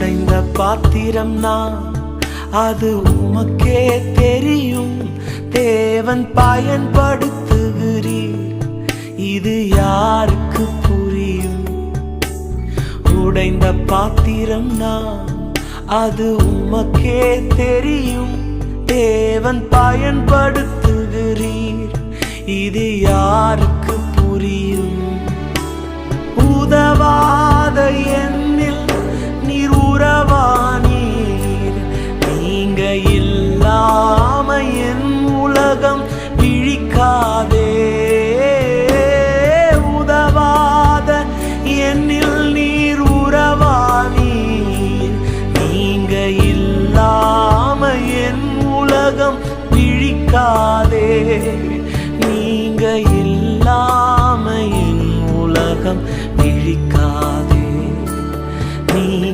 உடைந்த பாத்திரம் நான், அது உமக்கே தெரியும். தேவன் பயன்படுத்துகிறீர், இது யாருக்கு புரியும்? உடைந்த பாத்திரம் நான், அது உமக்கே தெரியும். தேவன் பயன்படுத்துகிறீர், இது யாருக்கு புரியும்? உதவாத என்னில்